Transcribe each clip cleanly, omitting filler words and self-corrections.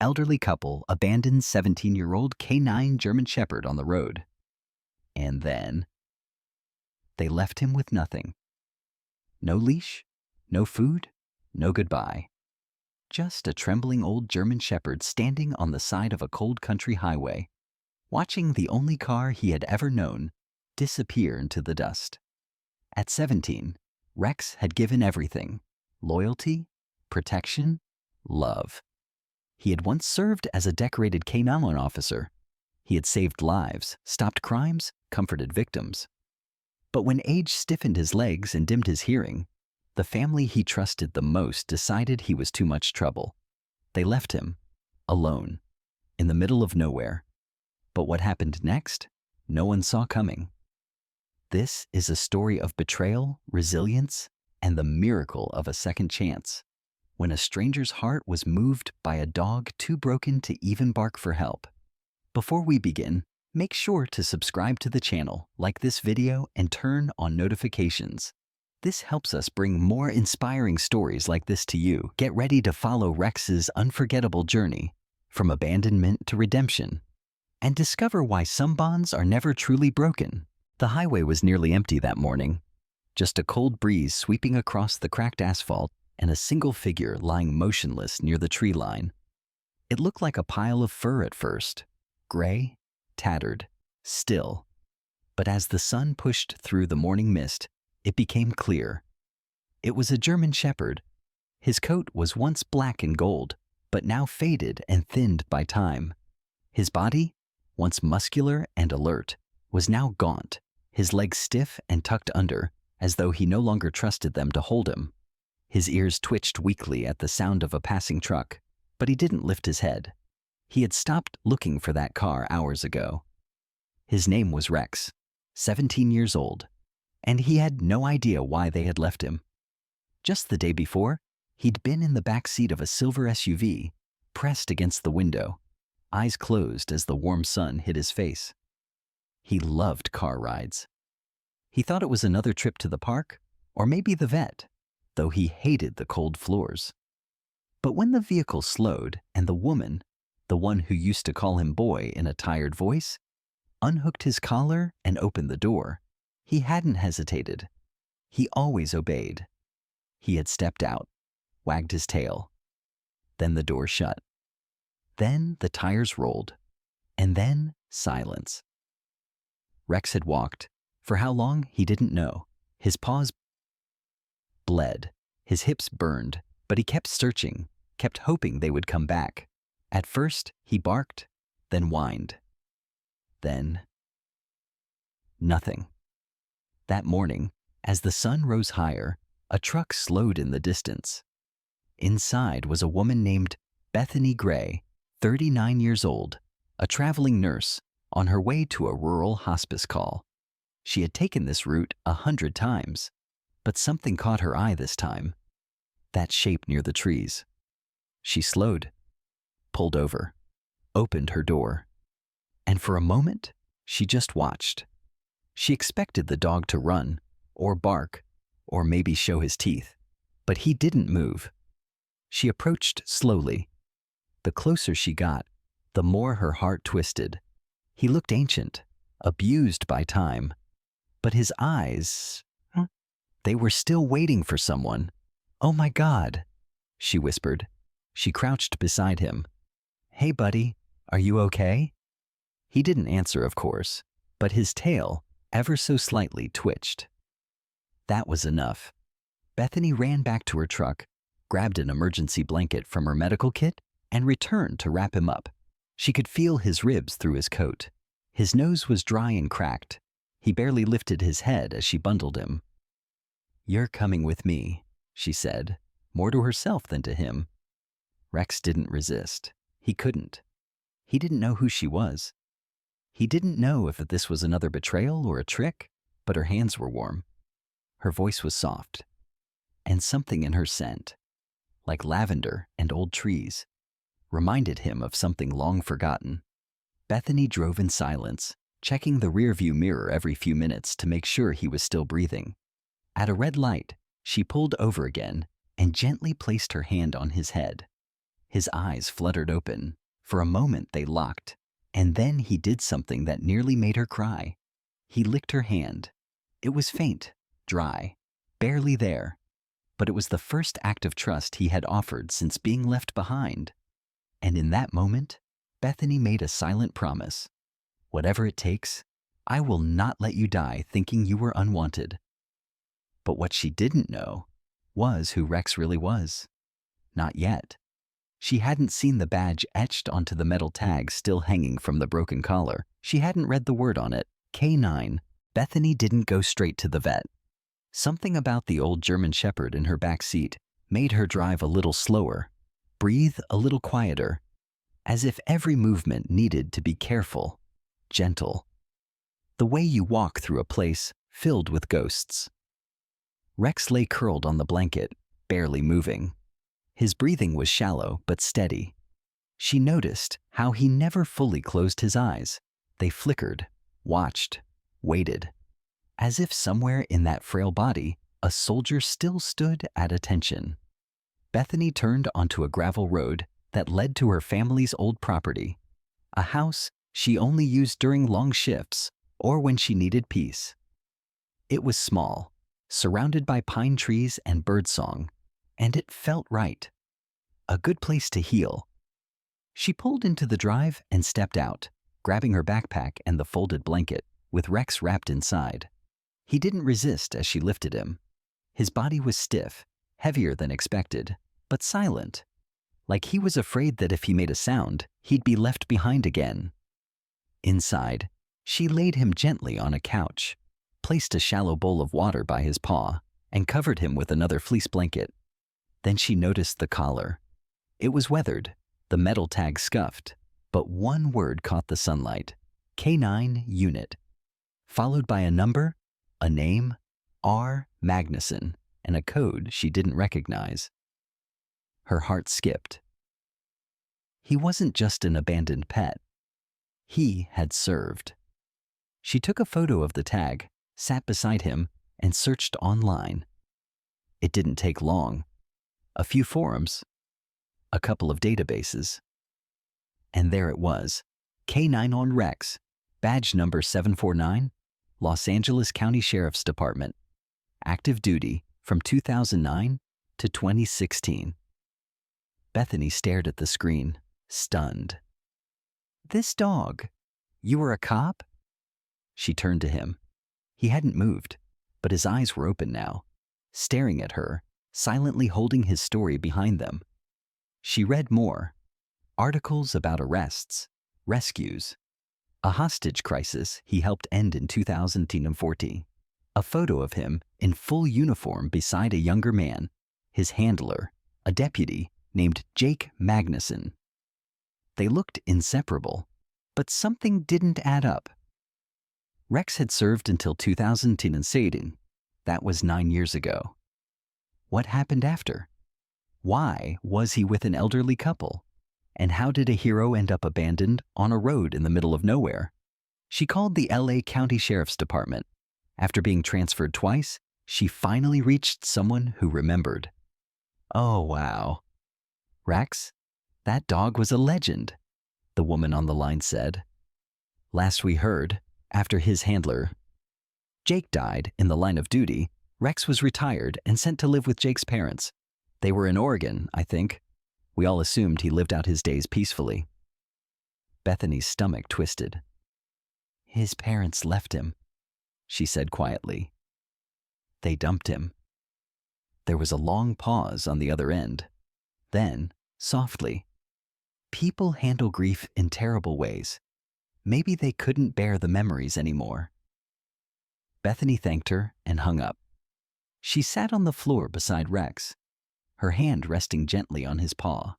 elderly couple abandoned 17-year-old canine German Shepherd on the road. And then they left him with nothing. No leash, no food, no goodbye. Just a trembling old German Shepherd standing on the side of a cold country highway, watching the only car he had ever known disappear into the dust. At 17, Rex had given everything: loyalty, protection, love. He had once served as a decorated K9 officer. He had saved lives, stopped crimes, comforted victims. But when age stiffened his legs and dimmed his hearing, the family he trusted the most decided he was too much trouble. They left him, alone, in the middle of nowhere. But what happened next, no one saw coming. This is a story of betrayal, resilience, and the miracle of a second chance, when a stranger's heart was moved by a dog too broken to even bark for help. Before we begin, make sure to subscribe to the channel, like this video, and turn on notifications. This helps us bring more inspiring stories like this to you. Get ready to follow Rex's unforgettable journey, from abandonment to redemption, and discover why some bonds are never truly broken. The highway was nearly empty that morning, just a cold breeze sweeping across the cracked asphalt and a single figure lying motionless near the tree line. It looked like a pile of fur at first, gray, tattered, still. But as the sun pushed through the morning mist, it became clear. It was a German Shepherd. His coat was once black and gold, but now faded and thinned by time. His body, once muscular and alert, was now gaunt, his legs stiff and tucked under, as though he no longer trusted them to hold him. His ears twitched weakly at the sound of a passing truck, but he didn't lift his head. He had stopped looking for that car hours ago. His name was Rex, 17 years old, and he had no idea why they had left him. Just the day before, he'd been in the back seat of a silver SUV, pressed against the window, eyes closed as the warm sun hit his face. He loved car rides. He thought it was another trip to the park, or maybe the vet, though he hated the cold floors. But when the vehicle slowed and the woman, the one who used to call him boy in a tired voice, unhooked his collar and opened the door, he hadn't hesitated. He always obeyed. He had stepped out, wagged his tail. Then the door shut. Then the tires rolled. And then silence. Rex had walked. For how long, he didn't know. His paws bled. His hips burned. But he kept searching, kept hoping they would come back. At first, he barked, then whined. Then nothing. That morning, as the sun rose higher, a truck slowed in the distance. Inside was a woman named Bethany Gray, 39 years old, a traveling nurse, on her way to a rural hospice call. She had taken this route 100 times, but something caught her eye this time. That shape near the trees. She slowed, pulled over, opened her door, and for a moment, she just watched. She expected the dog to run, or bark, or maybe show his teeth, but he didn't move. She approached slowly. The closer she got, the more her heart twisted. He looked ancient, abused by time, but his eyes, they were still waiting for someone. "Oh my God," she whispered. She crouched beside him. "Hey buddy, are you okay?" He didn't answer, of course, but his tail, ever so slightly, twitched. That was enough. Bethany ran back to her truck, grabbed an emergency blanket from her medical kit, and returned to wrap him up. She could feel his ribs through his coat. His nose was dry and cracked. He barely lifted his head as she bundled him. "You're coming with me," she said, more to herself than to him. Rex didn't resist. He couldn't. He didn't know who she was. He didn't know if this was another betrayal or a trick, but her hands were warm. Her voice was soft, and something in her scent, like lavender and old trees, reminded him of something long forgotten. Bethany drove in silence, checking the rearview mirror every few minutes to make sure he was still breathing. At a red light, she pulled over again and gently placed her hand on his head. His eyes fluttered open. For a moment they locked, and then he did something that nearly made her cry. He licked her hand. It was faint, dry, barely there, but it was the first act of trust he had offered since being left behind. And in that moment, Bethany made a silent promise. Whatever it takes, I will not let you die thinking you were unwanted. But what she didn't know was who Rex really was. Not yet. She hadn't seen the badge etched onto the metal tag still hanging from the broken collar. She hadn't read the word on it, K9. Bethany didn't go straight to the vet. Something about the old German Shepherd in her back seat made her drive a little slower, breathe a little quieter, as if every movement needed to be careful, gentle. The way you walk through a place filled with ghosts. Rex lay curled on the blanket, barely moving. His breathing was shallow but steady. She noticed how he never fully closed his eyes. They flickered, watched, waited. As if somewhere in that frail body, a soldier still stood at attention. Bethany turned onto a gravel road that led to her family's old property, a house she only used during long shifts or when she needed peace. It was small, surrounded by pine trees and birdsong, and it felt right. A good place to heal. She pulled into the drive and stepped out, grabbing her backpack and the folded blanket, with Rex wrapped inside. He didn't resist as she lifted him. His body was stiff, heavier than expected, but silent, like he was afraid that if he made a sound, he'd be left behind again. Inside, she laid him gently on a couch, placed a shallow bowl of water by his paw, and covered him with another fleece blanket. Then she noticed the collar. It was weathered, the metal tag scuffed, but one word caught the sunlight: K9 Unit, followed by a number, a name, R. Magnuson, and a code she didn't recognize. Her heart skipped. He wasn't just an abandoned pet. He had served. She took a photo of the tag, sat beside him, and searched online. It didn't take long. A few forums, a couple of databases. And there it was, K9 on Rex, badge number 749, Los Angeles County Sheriff's Department, active duty from 2009 to 2016. Bethany stared at the screen, stunned. This dog, you were a cop? She turned to him. He hadn't moved, but his eyes were open now, staring at her, silently holding his story behind them. She read more. Articles about arrests, rescues, a hostage crisis he helped end in 2014. A photo of him in full uniform beside a younger man, his handler, a deputy named Jake Magnuson. They looked inseparable, but something didn't add up. Rex had served until 2017. That was 9 years ago. What happened after? Why was he with an elderly couple? And how did a hero end up abandoned on a road in the middle of nowhere? She called the LA County Sheriff's Department. After being transferred twice, she finally reached someone who remembered. Oh, wow. Rex, that dog was a legend, the woman on the line said. Last we heard, after his handler, Jake, died in the line of duty, Rex was retired and sent to live with Jake's parents. They were in Oregon, I think. We all assumed he lived out his days peacefully. Bethany's stomach twisted. His parents left him, she said quietly. They dumped him. There was a long pause on the other end. Then, softly, people handle grief in terrible ways. Maybe they couldn't bear the memories anymore. Bethany thanked her and hung up. She sat on the floor beside Rex, her hand resting gently on his paw.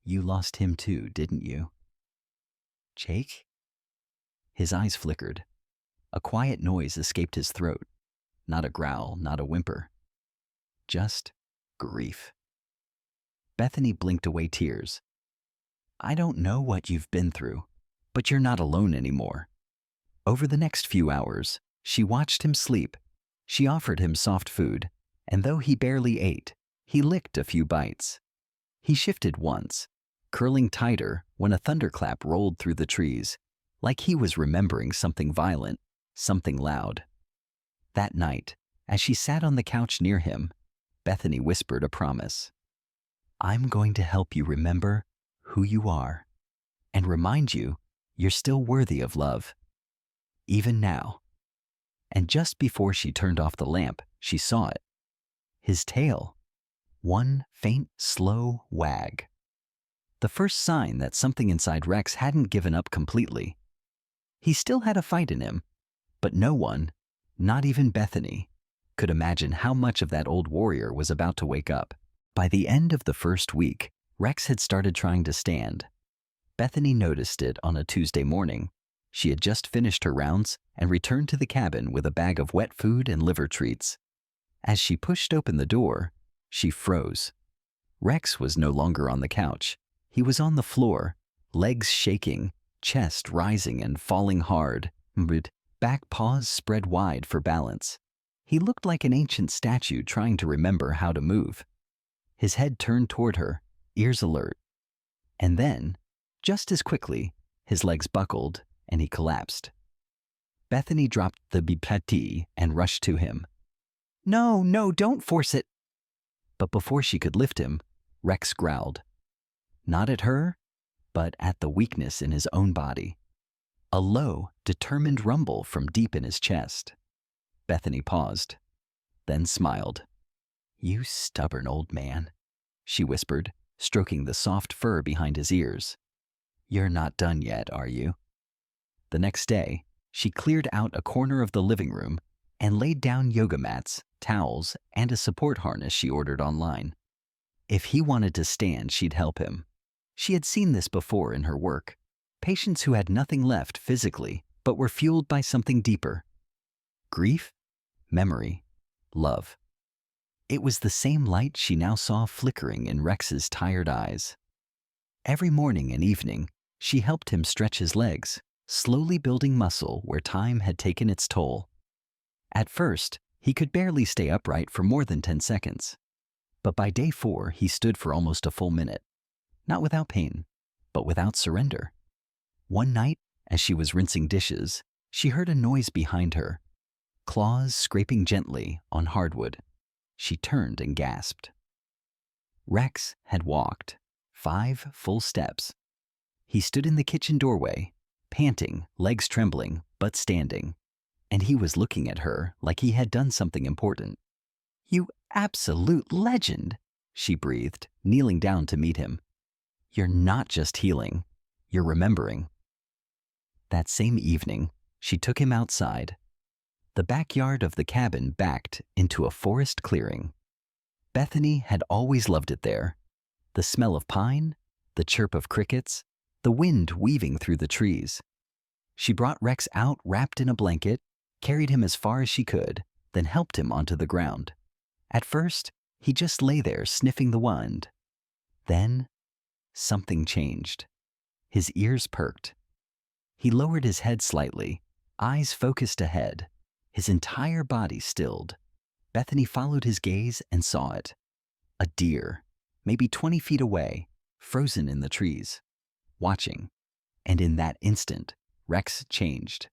You lost him too, didn't you? Jake? His eyes flickered. A quiet noise escaped his throat. Not a growl, not a whimper. Just grief. Bethany blinked away tears. I don't know what you've been through, but you're not alone anymore. Over the next few hours, she watched him sleep. She offered him soft food, and though he barely ate, he licked a few bites. He shifted once, curling tighter when a thunderclap rolled through the trees, like he was remembering something violent, something loud. That night, as she sat on the couch near him, Bethany whispered a promise. I'm going to help you remember who you are and remind you you're still worthy of love, even now. And just before she turned off the lamp, she saw it. His tail. One faint, slow wag. The first sign that something inside Rex hadn't given up completely. He still had a fight in him, but no one, not even Bethany, could imagine how much of that old warrior was about to wake up. By the end of the first week, Rex had started trying to stand. Bethany noticed it on a Tuesday morning. She had just finished her rounds and returned to the cabin with a bag of wet food and liver treats. As she pushed open the door, she froze. Rex was no longer on the couch. He was on the floor, legs shaking, chest rising and falling hard, back paws spread wide for balance. He looked like an ancient statue trying to remember how to move. His head turned toward her, ears alert. And then, just as quickly, his legs buckled and he collapsed. Bethany dropped the bipati and rushed to him. No, don't force it. But before she could lift him, Rex growled. Not at her, but at the weakness in his own body. A low, determined rumble from deep in his chest. Bethany paused, then smiled. You stubborn old man, she whispered, stroking the soft fur behind his ears. You're not done yet, are you? The next day, she cleared out a corner of the living room and laid down yoga mats, towels, and a support harness she ordered online. If he wanted to stand, she'd help him. She had seen this before in her work. Patients who had nothing left physically, but were fueled by something deeper. Grief, memory, love. It was the same light she now saw flickering in Rex's tired eyes. Every morning and evening, she helped him stretch his legs, slowly building muscle where time had taken its toll. At first, he could barely stay upright for more than 10 seconds. But by day 4, he stood for almost a full minute. Not without pain, but without surrender. One night, as she was rinsing dishes, she heard a noise behind her. Claws scraping gently on hardwood. She turned and gasped. Rex had walked 5 full steps. He stood in the kitchen doorway, panting, legs trembling, but standing. And he was looking at her like he had done something important. You absolute legend, she breathed, kneeling down to meet him. You're not just healing, you're remembering. That same evening, she took him outside. The backyard of the cabin backed into a forest clearing. Bethany had always loved it there. The smell of pine, the chirp of crickets, the wind weaving through the trees. She brought Rex out wrapped in a blanket, carried him as far as she could, then helped him onto the ground. At first, he just lay there sniffing the wind. Then, something changed. His ears perked. He lowered his head slightly, eyes focused ahead, his entire body stilled. Bethany followed his gaze and saw it. A deer, maybe 20 feet away, frozen in the trees, watching. And in that instant, Rex changed.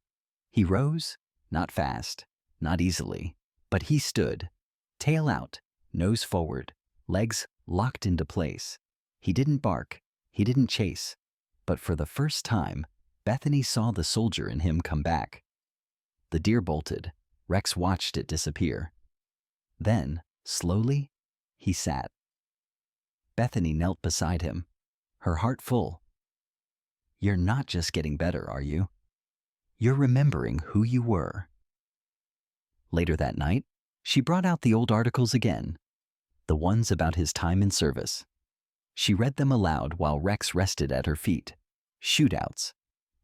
He rose, not fast, not easily, but he stood, tail out, nose forward, legs locked into place. He didn't bark, he didn't chase, but for the first time, Bethany saw the soldier in him come back. The deer bolted. Rex watched it disappear. Then, slowly, he sat. Bethany knelt beside him, her heart full. You're not just getting better, are you? You're remembering who you were. Later that night, she brought out the old articles again, the ones about his time in service. She read them aloud while Rex rested at her feet. Shootouts,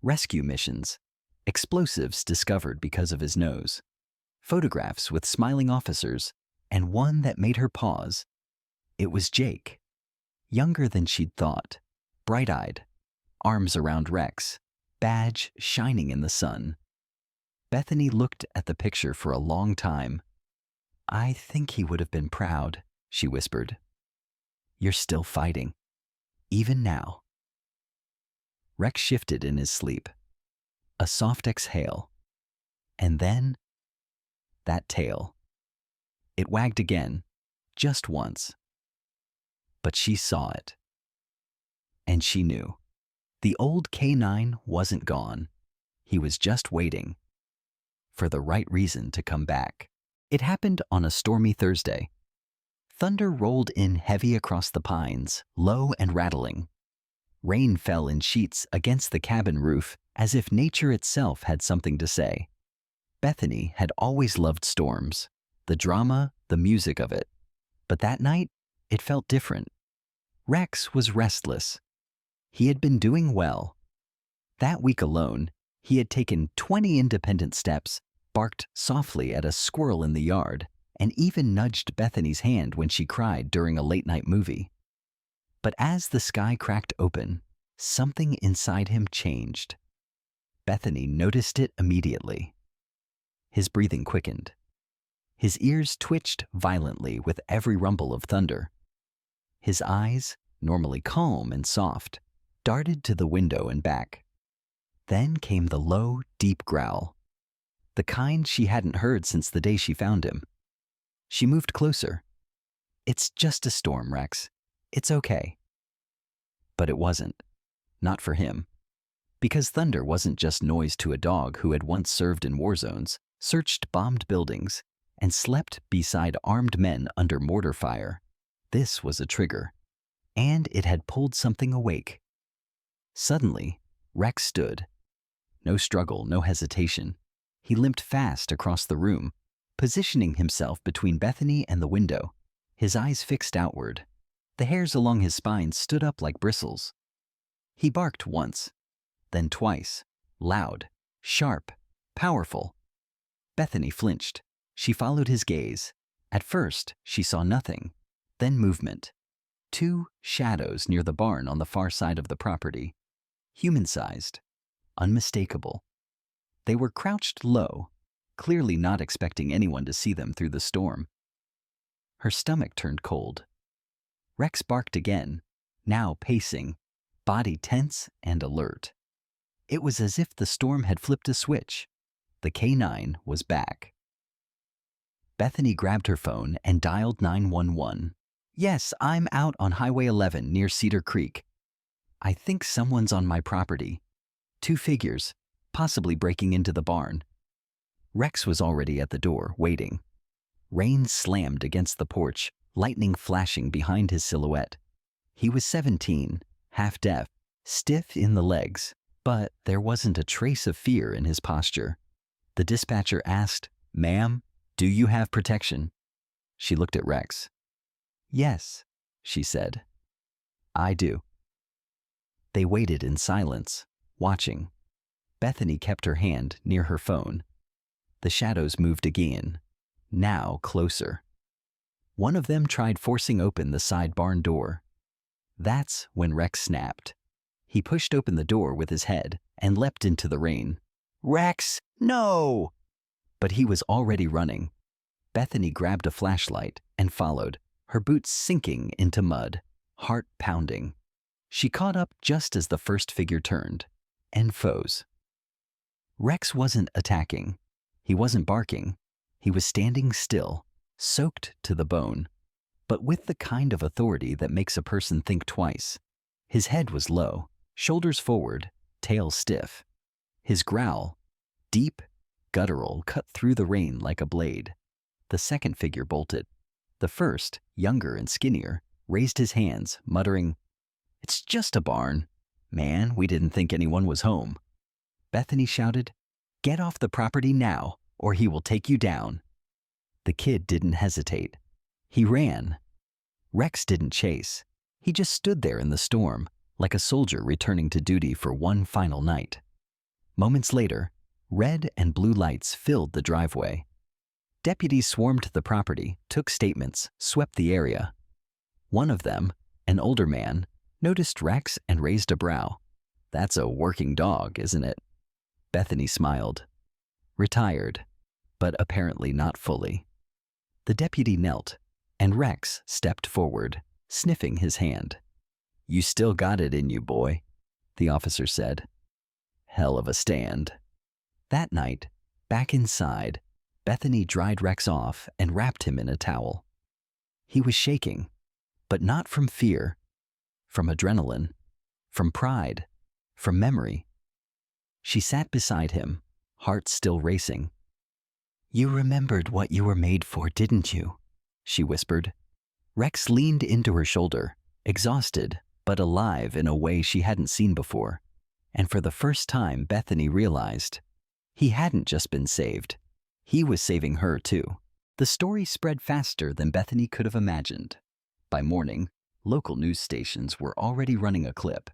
rescue missions, explosives discovered because of his nose, photographs with smiling officers, and one that made her pause. It was Jake, younger than she'd thought, bright-eyed, arms around Rex, badge shining in the sun. Bethany looked at the picture for a long time. I think he would have been proud, she whispered. You're still fighting. Even now. Rex shifted in his sleep. A soft exhale. And then, that tail. It wagged again, just once. But she saw it. And she knew. The old K9 wasn't gone. He was just waiting for the right reason to come back. It happened on a stormy Thursday. Thunder rolled in heavy across the pines, low and rattling. Rain fell in sheets against the cabin roof as if nature itself had something to say. Bethany had always loved storms, the drama, the music of it. But that night, it felt different. Rex was restless. He had been doing well. That week alone, he had taken 20 independent steps, barked softly at a squirrel in the yard, and even nudged Bethany's hand when she cried during a late-night movie. But as the sky cracked open, something inside him changed. Bethany noticed it immediately. His breathing quickened. His ears twitched violently with every rumble of thunder. His eyes, normally calm and soft, darted to the window and back. Then came the low, deep growl, the kind she hadn't heard since the day she found him. She moved closer. "It's just a storm, Rex. It's okay." But it wasn't. Not for him. Because thunder wasn't just noise to a dog who had once served in war zones, searched bombed buildings, and slept beside armed men under mortar fire. This was a trigger. And it had pulled something awake. Suddenly, Rex stood. No struggle, no hesitation. He limped fast across the room, positioning himself between Bethany and the window, his eyes fixed outward. The hairs along his spine stood up like bristles. He barked once, then twice, loud, sharp, powerful. Bethany flinched. She followed his gaze. At first, she saw nothing, then movement. 2 shadows near the barn on the far side of the property. Human-sized, unmistakable. They were crouched low, clearly not expecting anyone to see them through the storm. Her stomach turned cold. Rex barked again, now pacing, body tense and alert. It was as if the storm had flipped a switch. The K9 was back. Bethany grabbed her phone and dialed 911. "Yes, I'm out on Highway 11 near Cedar Creek. I think someone's on my property. 2 figures, possibly breaking into the barn." Rex was already at the door, waiting. Rain slammed against the porch, lightning flashing behind his silhouette. He was 17, half-deaf, stiff in the legs, but there wasn't a trace of fear in his posture. The dispatcher asked, "Ma'am, do you have protection?" She looked at Rex. "Yes," she said. "I do." They waited in silence, watching. Bethany kept her hand near her phone. The shadows moved again, now closer. One of them tried forcing open the side barn door. That's when Rex snapped. He pushed open the door with his head and leapt into the rain. "Rex, no!" But he was already running. Bethany grabbed a flashlight and followed, her boots sinking into mud, heart pounding. She caught up just as the first figure turned, and froze. Rex wasn't attacking. He wasn't barking. He was standing still, soaked to the bone, but with the kind of authority that makes a person think twice. His head was low, shoulders forward, tail stiff. His growl, deep, guttural, cut through the rain like a blade. The second figure bolted. The first, younger and skinnier, raised his hands, muttering, "It's just a barn. Man, we didn't think anyone was home." Bethany shouted, "Get off the property now, or he will take you down." The kid didn't hesitate. He ran. Rex didn't chase. He just stood there in the storm, like a soldier returning to duty for one final night. Moments later, red and blue lights filled the driveway. Deputies swarmed the property, took statements, swept the area. One of them, an older man, noticed Rex and raised a brow. "That's a working dog, isn't it?" Bethany smiled. Retired, but apparently not fully. The deputy knelt, and Rex stepped forward, sniffing his hand. "You still got it in you, boy," the officer said. "Hell of a stand." That night, back inside, Bethany dried Rex off and wrapped him in a towel. He was shaking, but not from fear, from adrenaline, from pride, from memory. She sat beside him, heart still racing. "You remembered what you were made for, didn't you?" she whispered. Rex leaned into her shoulder, exhausted but alive in a way she hadn't seen before. And for the first time, Bethany realized he hadn't just been saved. He was saving her too. The story spread faster than Bethany could have imagined. By morning, local news stations were already running a clip.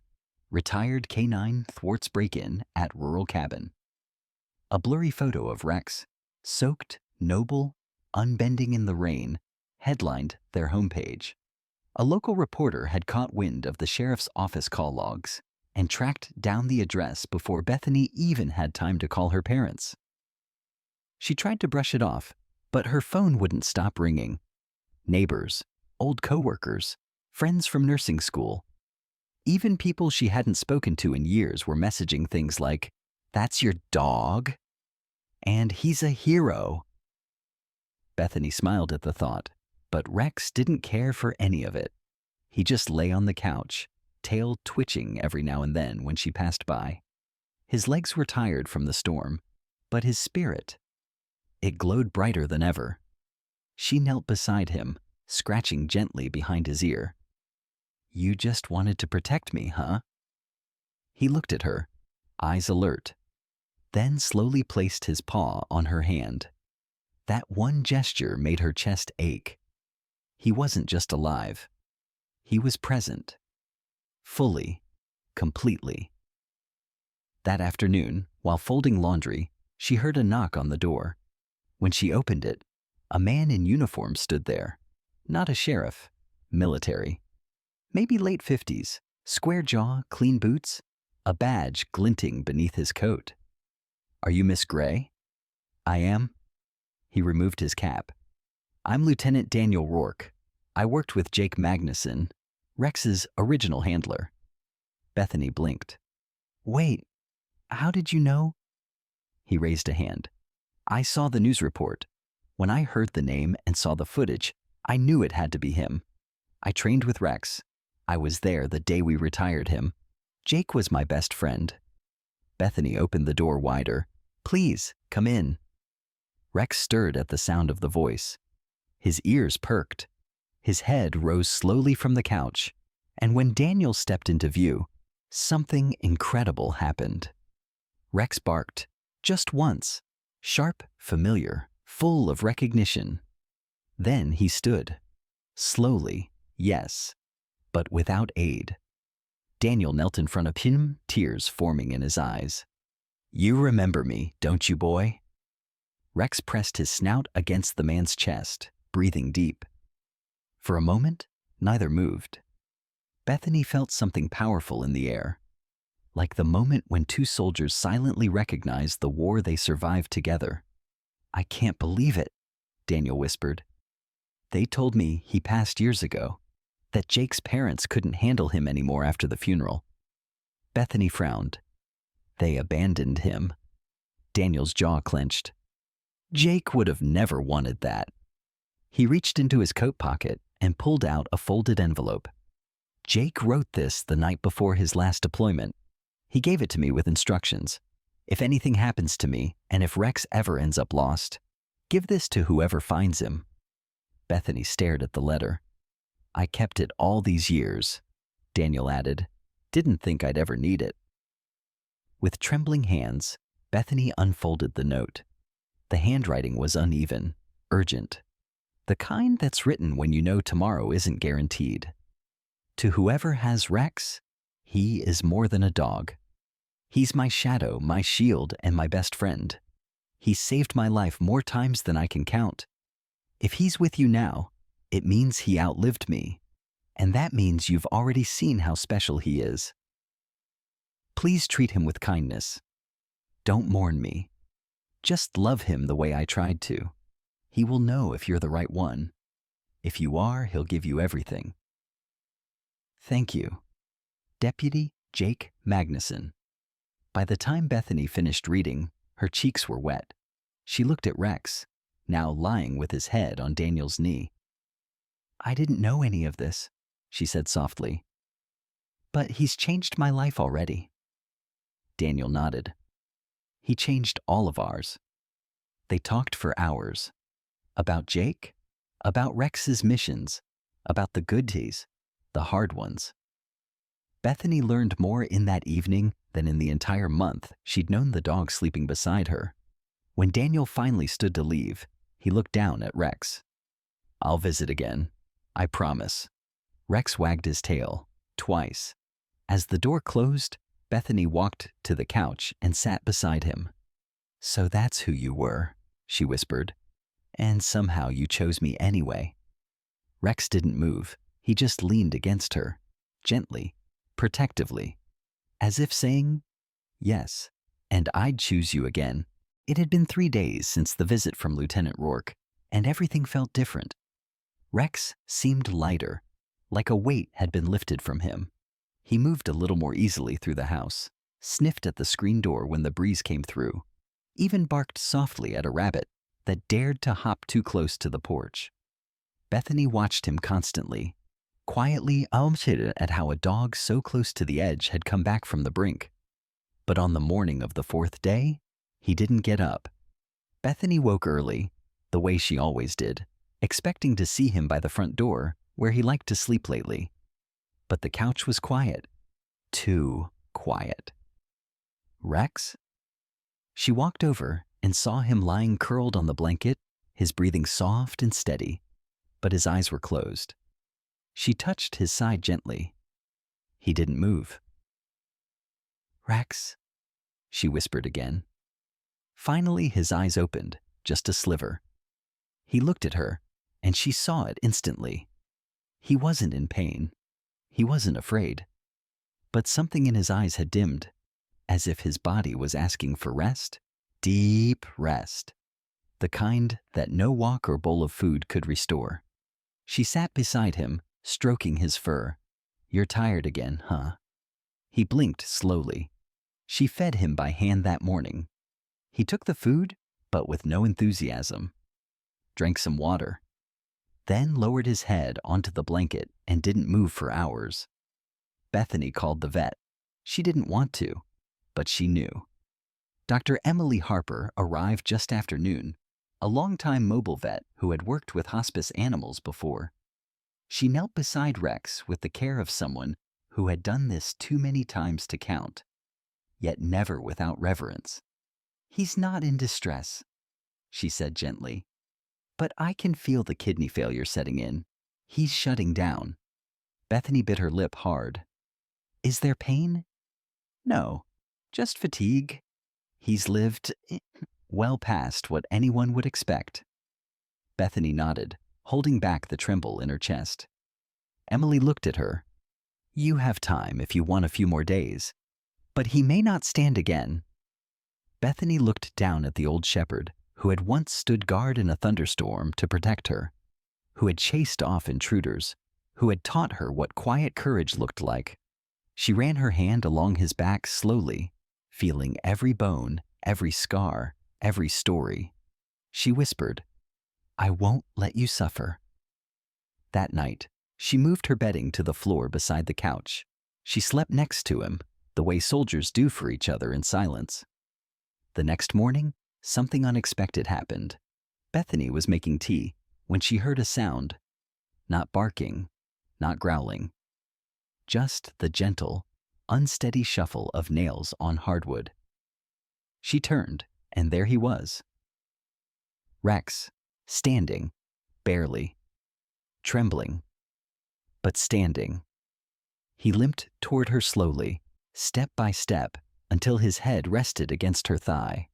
Retired K9 thwarts break-in at rural cabin. A blurry photo of Rex, soaked, noble, unbending in the rain, headlined their homepage. A local reporter had caught wind of the sheriff's office call logs and tracked down the address before Bethany even had time to call her parents. She tried to brush it off, but her phone wouldn't stop ringing. Neighbors, old coworkers, friends from nursing school, even people she hadn't spoken to in years were messaging things like, "That's your dog?" and "He's a hero." Bethany smiled at the thought, but Rex didn't care for any of it. He just lay on the couch, tail twitching every now and then when she passed by. His legs were tired from the storm, but his spirit, it glowed brighter than ever. She knelt beside him, scratching gently behind his ear. "You just wanted to protect me, huh?" He looked at her, eyes alert, then slowly placed his paw on her hand. That one gesture made her chest ache. He wasn't just alive. He was present. Fully, completely. That afternoon, while folding laundry, she heard a knock on the door. When she opened it, a man in uniform stood there. Not a sheriff, military. Maybe late 50s, square jaw, clean boots, a badge glinting beneath his coat. "Are you Miss Gray?" "I am." He removed his cap. "I'm Lieutenant Daniel Rourke. I worked with Jake Magnuson, Rex's original handler." Bethany blinked. "Wait, how did you know?" He raised a hand. "I saw the news report. When I heard the name and saw the footage, I knew it had to be him. I trained with Rex. I was there the day we retired him. Jake was my best friend." Bethany opened the door wider. "Please, come in." Rex stirred at the sound of the voice. His ears perked. His head rose slowly from the couch, and when Daniel stepped into view, something incredible happened. Rex barked, just once, sharp, familiar, full of recognition. Then he stood. Slowly, yes, but without aid. Daniel knelt in front of him, tears forming in his eyes. "You remember me, don't you, boy?" Rex pressed his snout against the man's chest, breathing deep. For a moment, neither moved. Bethany felt something powerful in the air, like the moment when two soldiers silently recognize the war they survived together. "I can't believe it," Daniel whispered. "They told me he passed years ago, that Jake's parents couldn't handle him anymore after the funeral." Bethany frowned. "They abandoned him." Daniel's jaw clenched. "Jake would have never wanted that." He reached into his coat pocket and pulled out a folded envelope. "Jake wrote this the night before his last deployment. He gave it to me with instructions. If anything happens to me, and if Rex ever ends up lost, give this to whoever finds him." Bethany stared at the letter. "I kept it all these years," Daniel added. "Didn't think I'd ever need it." With trembling hands, Bethany unfolded the note. The handwriting was uneven, urgent. The kind that's written when you know tomorrow isn't guaranteed. "To whoever has Rex, he is more than a dog. He's my shadow, my shield, and my best friend. He saved my life more times than I can count. If he's with you now, it means he outlived me, and that means you've already seen how special he is. Please treat him with kindness. Don't mourn me. Just love him the way I tried to. He will know if you're the right one. If you are, he'll give you everything. Thank you. Deputy Jake Magnuson. By the time Bethany finished reading, her cheeks were wet. She looked at Rex, now lying with his head on Daniel's knee. I didn't know any of this, she said softly. But he's changed my life already. Daniel nodded. He changed all of ours. They talked for hours. About Jake, about Rex's missions, about the good days, the hard ones. Bethany learned more in that evening than in the entire month she'd known the dog sleeping beside her. When Daniel finally stood to leave, he looked down at Rex. I'll visit again, I promise. Rex wagged his tail, twice. As the door closed, Bethany walked to the couch and sat beside him. So that's who you were, she whispered. And somehow you chose me anyway. Rex didn't move. He just leaned against her, gently, protectively, as if saying, yes, and I'd choose you again. It had been 3 days since the visit from Lieutenant Rourke, and everything felt different. Rex seemed lighter, like a weight had been lifted from him. He moved a little more easily through the house, sniffed at the screen door when the breeze came through, even barked softly at a rabbit that dared to hop too close to the porch. Bethany watched him constantly, quietly astonished at how a dog so close to the edge had come back from the brink. But on the morning of the 4th day, he didn't get up. Bethany woke early, the way she always did, expecting to see him by the front door, where he liked to sleep lately. But the couch was quiet. Too quiet. Rex? She walked over and saw him lying curled on the blanket, his breathing soft and steady, but his eyes were closed. She touched his side gently. He didn't move. Rex, she whispered again. Finally, his eyes opened, just a sliver. He looked at her, and she saw it instantly. He wasn't in pain. He wasn't afraid. But something in his eyes had dimmed, as if his body was asking for rest, deep rest, the kind that no walk or bowl of food could restore. She sat beside him, stroking his fur. You're tired again, huh? He blinked slowly. She fed him by hand that morning. He took the food, but with no enthusiasm. Drank some water. Then lowered his head onto the blanket and didn't move for hours. Bethany called the vet. She didn't want to, but she knew. Dr. Emily Harper arrived just after noon, a longtime mobile vet who had worked with hospice animals before. She knelt beside Rex with the care of someone who had done this too many times to count, yet never without reverence. He's not in distress, she said gently, but I can feel the kidney failure setting in. He's shutting down. Bethany bit her lip hard. Is there pain? No, just fatigue. He's lived well past what anyone would expect. Bethany nodded, holding back the tremble in her chest. Emily looked at her. You have time if you want a few more days, but he may not stand again. Bethany looked down at the old shepherd who had once stood guard in a thunderstorm to protect her, who had chased off intruders, who had taught her what quiet courage looked like. She ran her hand along his back slowly, feeling every bone, every scar, every story. She whispered, I won't let you suffer. That night, she moved her bedding to the floor beside the couch. She slept next to him, the way soldiers do for each other in silence. The next morning, something unexpected happened. Bethany was making tea when she heard a sound. Not barking, not growling. Just the gentle, unsteady shuffle of nails on hardwood. She turned, and there he was. Rex, standing, barely, trembling, but standing. He limped toward her slowly, step by step, until his head rested against her thigh.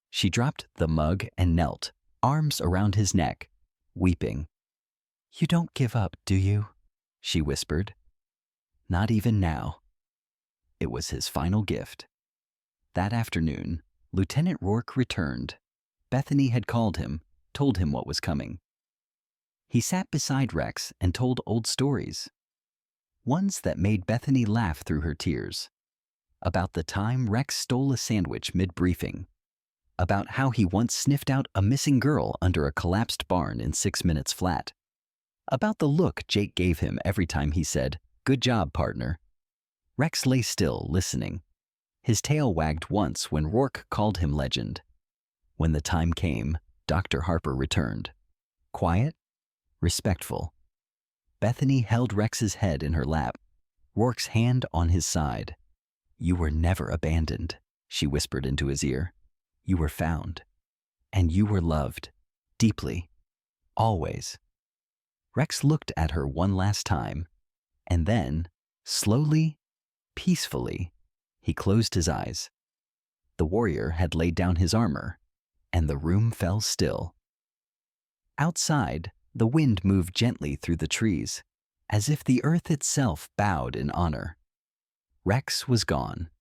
She dropped the mug and knelt, arms around his neck, weeping. You don't give up, do you? She whispered. Not even now. It was his final gift. That afternoon, Lieutenant Rourke returned. Bethany had called him, told him what was coming. He sat beside Rex and told old stories. ones that made Bethany laugh through her tears. About the time Rex stole a sandwich mid-briefing. About how he once sniffed out a missing girl under a collapsed barn in 6 minutes flat. About the look Jake gave him every time he said, "Good job, partner." Rex lay still, listening. His tail wagged once when Rourke called him legend. When the time came, Dr. Harper returned. Quiet, respectful. Bethany held Rex's head in her lap, Rourke's hand on his side. "You were never abandoned," she whispered into his ear. "You were found. And you were loved. Deeply. Always." Rex looked at her one last time, and then, slowly, peacefully, he closed his eyes. The warrior had laid down his armor, and the room fell still. Outside, the wind moved gently through the trees, as if the earth itself bowed in honor. Rex was gone,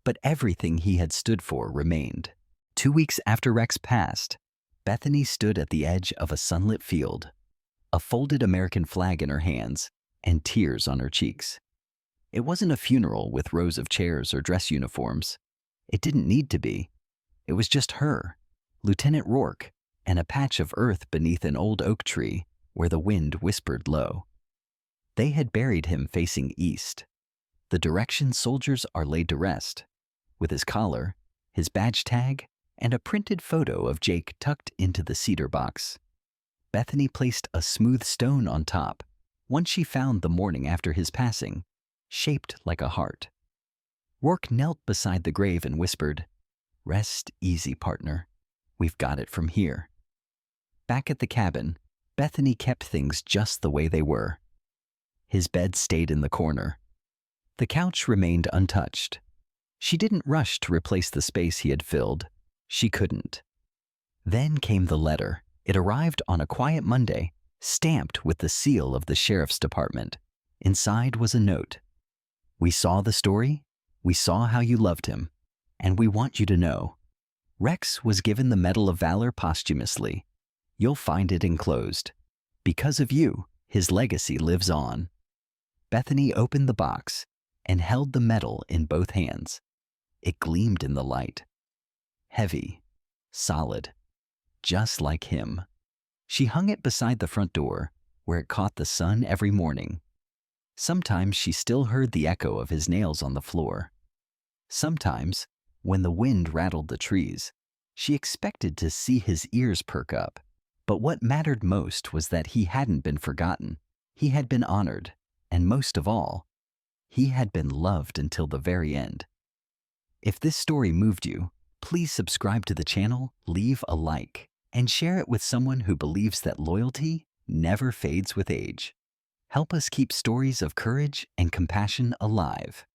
but everything he had stood for remained. 2 weeks after Rex passed, Bethany stood at the edge of a sunlit field, a folded American flag in her hands and tears on her cheeks. It wasn't a funeral with rows of chairs or dress uniforms. It didn't need to be. It was just her, Lieutenant Rourke, and a patch of earth beneath an old oak tree where the wind whispered low. They had buried him facing east, the direction soldiers are laid to rest, with his collar, his badge tag, and a printed photo of Jake tucked into the cedar box. Bethany placed a smooth stone on top, one she found the morning after his passing, shaped like a heart. Rourke knelt beside the grave and whispered, "Rest easy, partner. We've got it from here." Back at the cabin, Bethany kept things just the way they were. His bed stayed in the corner. The couch remained untouched. She didn't rush to replace the space he had filled. She couldn't. Then came the letter. It arrived on a quiet Monday, stamped with the seal of the sheriff's department. Inside was a note. "We saw the story, we saw how you loved him, and we want you to know. Rex was given the Medal of Valor posthumously. You'll find it enclosed. Because of you, his legacy lives on." Bethany opened the box and held the medal in both hands. It gleamed in the light. Heavy, solid, just like him. She hung it beside the front door, where it caught the sun every morning. Sometimes she still heard the echo of his nails on the floor. Sometimes, when the wind rattled the trees, she expected to see his ears perk up. But what mattered most was that he hadn't been forgotten. He had been honored, and most of all, he had been loved until the very end. If this story moved you, please subscribe to the channel, leave a like, and share it with someone who believes that loyalty never fades with age. Help us keep stories of courage and compassion alive.